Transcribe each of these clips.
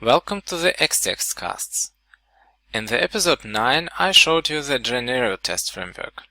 Welcome to the XtextCasts. In the episode 9 I showed you the Genero test framework.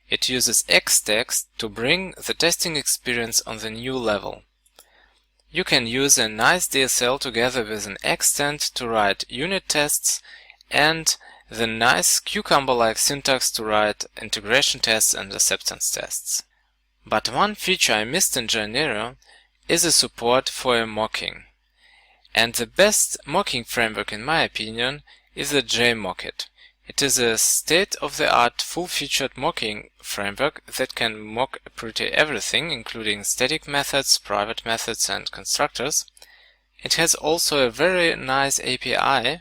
It uses Xtext to bring the testing experience on the new level. You can use a nice DSL together with an Xtend to write unit tests and the nice cucumber-like syntax to write integration tests and acceptance tests. But one feature I missed in Genero is a support for a mocking. And the best mocking framework in my opinion is the JMockit. It is a state-of-the-art full-featured mocking framework that can mock pretty everything, including static methods, private methods and constructors. It has also a very nice API,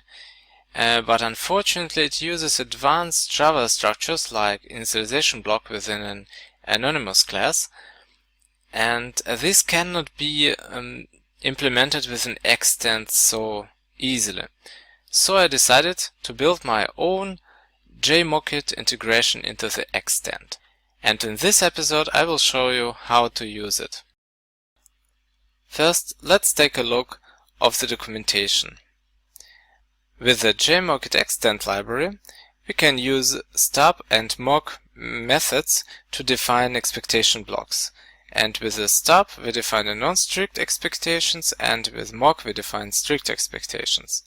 but unfortunately it uses advanced Java structures like initialization block within an anonymous class, and this cannot be implemented with an Xtend so easily. So I decided to build my own JMockit integration into the Xtend. And in this episode I will show you how to use it. First, let's take a look of the documentation. With the JMockit-Xtend library, we can use stub and mock methods to define expectation blocks. And with the stub we define a non-strict expectations, and with mock we define strict expectations.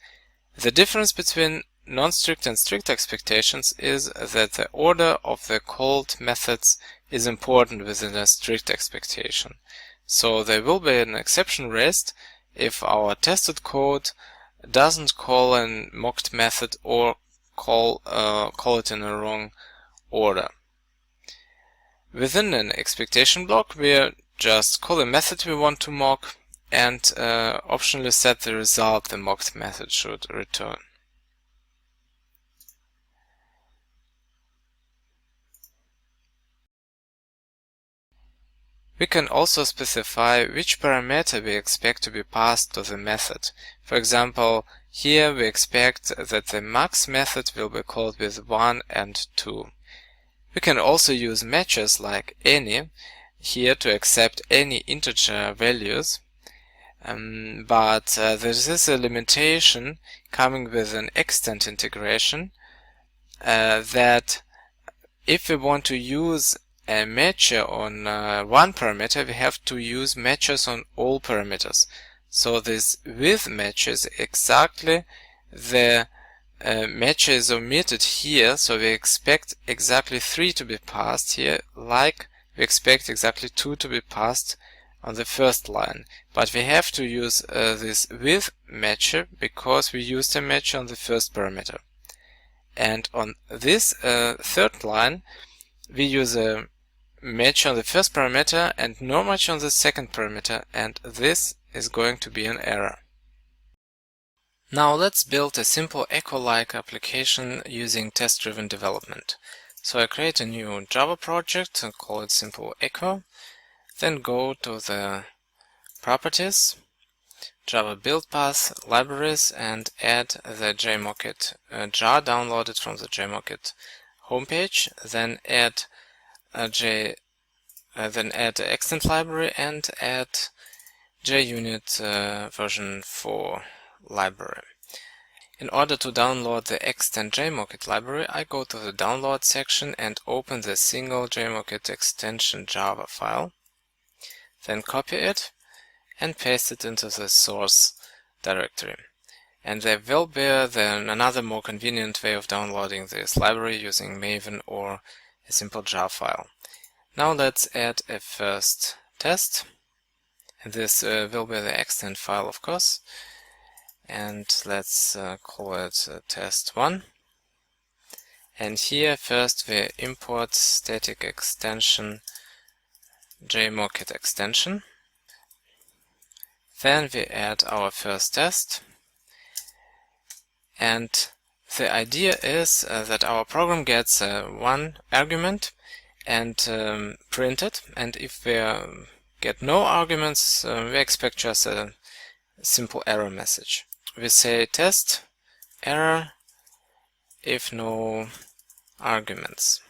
The difference between non-strict and strict expectations is that the order of the called methods is important within a strict expectation. So there will be an exception raised if our tested code doesn't call a mocked method or call it in a wrong order. Within an expectation block we just call a method we want to mock and optionally set the result the mocked method should return. We can also specify which parameter we expect to be passed to the method. For example, here we expect that the max method will be called with 1 and 2. We can also use matches like any here to accept any integer values. But there is a limitation coming with an Xtend integration that if we want to use a matcher on one parameter, we have to use matches on all parameters. So this with match is exactly the match is omitted here, so we expect exactly 3 to be passed here, like we expect exactly 2 to be passed on the first line. But we have to use this with matcher because we used a matcher on the first parameter. And on this third line we use a match on the first parameter and no match on the second parameter, and this is going to be an error. Now let's build a simple echo-like application using test-driven development. So I create a new Java project and call it simple echo. Then go to the properties, Java build path, libraries, and add the JMockit jar downloaded from the JMockit homepage. Then add the Xtend library and add JUnit version 4 library. In order to download the Xtend JMockit library, I go to the download section and open the single JMockit extension Java file. Then copy it and paste it into the source directory. And there will be another more convenient way of downloading this library using Maven or a simple jar file. Now let's add a first test. And this will be the Xtend file, of course. And let's call it test1. And here first we import static extension JMockit extension. Then we add our first test. And the idea is that our program gets one argument and print it. And if we get no arguments, we expect just a simple error message. We say test error if no arguments.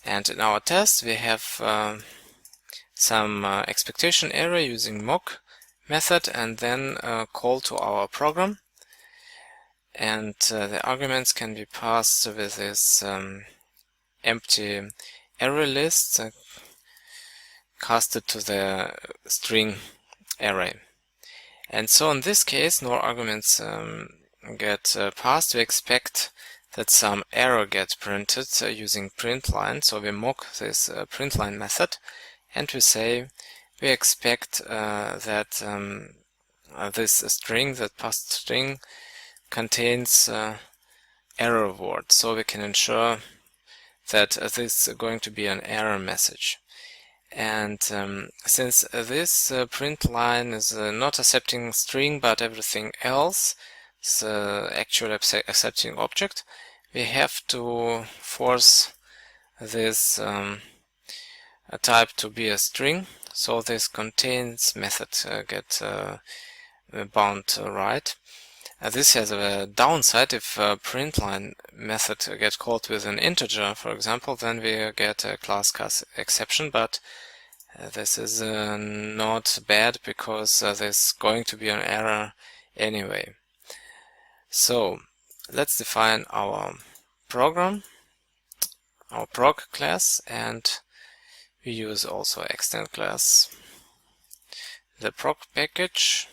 And in our test we have some expectation error using mock method and then call to our program. And the arguments can be passed with this empty array list casted to the string array. And so in this case, no arguments get passed. We expect that some error gets printed using println. So we mock this println method, and we say we expect that this string, that passed string, contains error word. So we can ensure that this is going to be an error message. And since this print line is not accepting string but everything else, the actual accepting object, we have to force this type to be a string. So this contains method get bound right. This has a downside. If a println method gets called with an integer, for example, then we get a class cast exception, but this is not bad because there's going to be an error anyway. So let's define our program, our prog class, and we use also extend class, the prog package.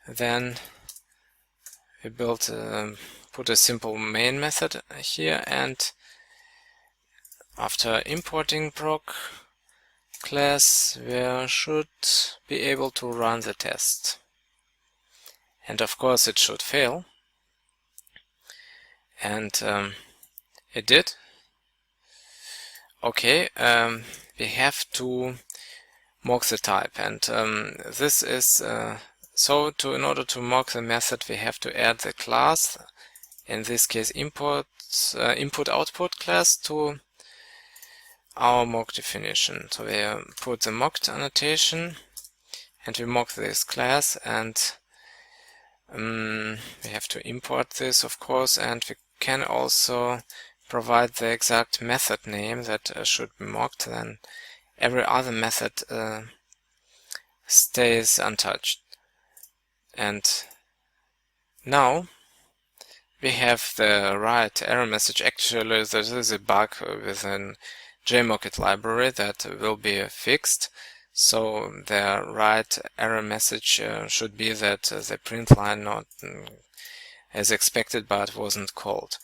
Then we put a simple main method here, and after importing prog class, we should be able to run the test. And of course it should fail. And it did. Okay, we have to mock the type, and this is in order to mock the method, we have to add the class, in this case input-output class, to our mock definition. So we put the mocked annotation and we mock this class, and we have to import this, of course, and we can also provide the exact method name that should be mocked. Then every other method stays untouched. And now we have the right error message. Actually, there is a bug within JMockit library that will be fixed. So the right error message should be that the print line not as expected but wasn't called.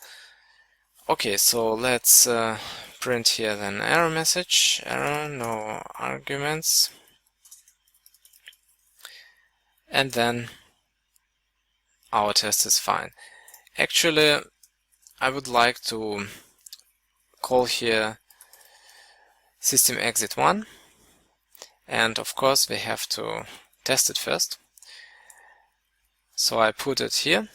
Okay, so let's print here then error message, error, no arguments, and then our test is fine. Actually, I would like to call here system exit 1, and of course we have to test it first. So I put it here,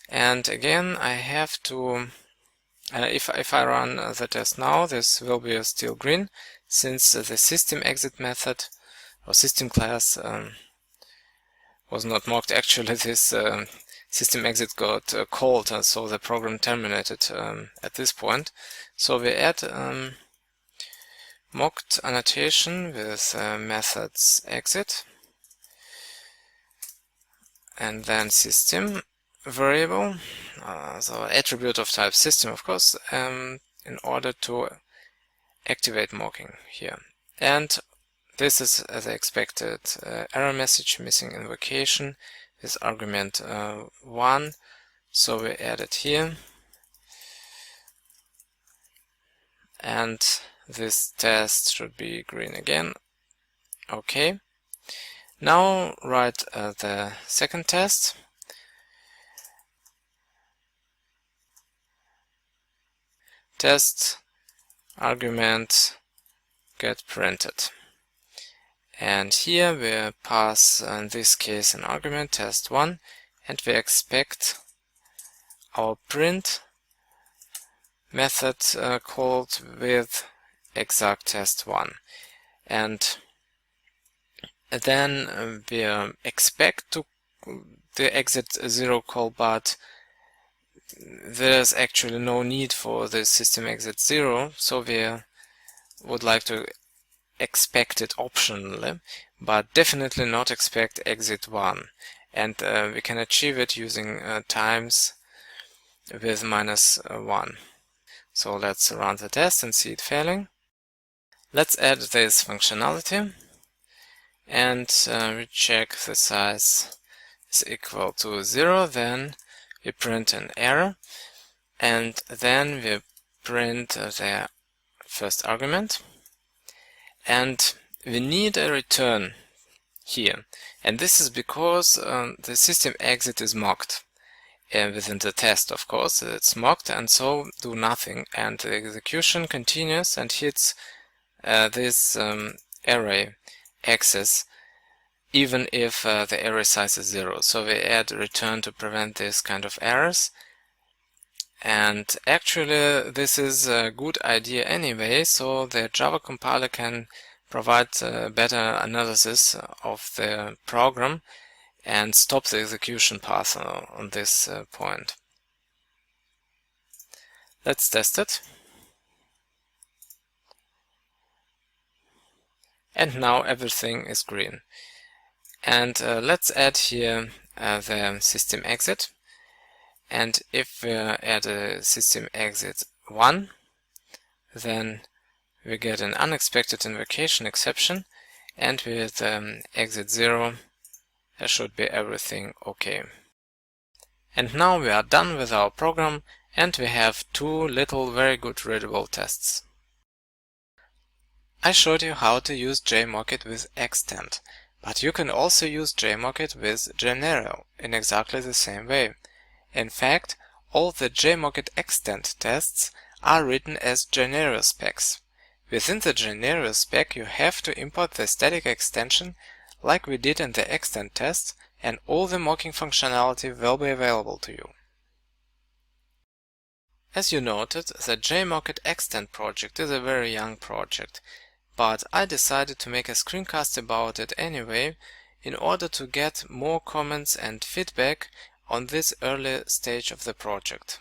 and again I have to if I run the test now, this will be still green, since the system exit method or system class was not mocked. Actually, this system exit got called, so the program terminated at this point. So we add mocked annotation with methods exit, and then system variable, so attribute of type system, of course, in order to activate mocking here. And this is the expected error message, missing invocation, with argument 1. So we add it here, and this test should be green again. Okay. Now write the second test. Test argument get printed, and here we pass in this case an argument test1, and we expect our print method called with exact test1, and then we expect to the exit 0 call, but there's actually no need for the system exit 0, so we would like to expect it optionally, but definitely not expect exit 1. And we can achieve it using times with -1. So let's run the test and see it failing. Let's add this functionality and we check the size is equal to 0, then we print an error, and then we print the first argument, and we need a return here, and this is because the system exit is mocked. Within the test, of course, it's mocked, and so do nothing, and the execution continues and hits this array access even if the array size is 0. So we add return to prevent this kind of errors, and actually this is a good idea anyway, so the Java compiler can provide better analysis of the program and stop the execution path on this point. Let's test it. And now everything is green. And let's add here the system exit. And if we add a system exit 1, then we get an unexpected invocation exception, and with exit 0 there should be everything okay. And now we are done with our program, and we have 2 little very good readable tests. I showed you how to use JMockit with Xtend, but you can also use JMockit with Genero in exactly the same way. In fact, all the JMockit-Xtend tests are written as Genero specs. Within the Genero spec you have to import the static extension like we did in the Xtend test, and all the mocking functionality will be available to you. As you noted, the JMockit-Xtend project is a very young project, but I decided to make a screencast about it anyway in order to get more comments and feedback on this early stage of the project.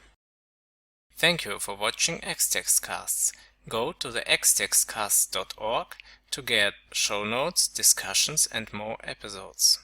Thank you for watching XtextCasts. Go to the XtextCasts.org to get show notes, discussions and more episodes.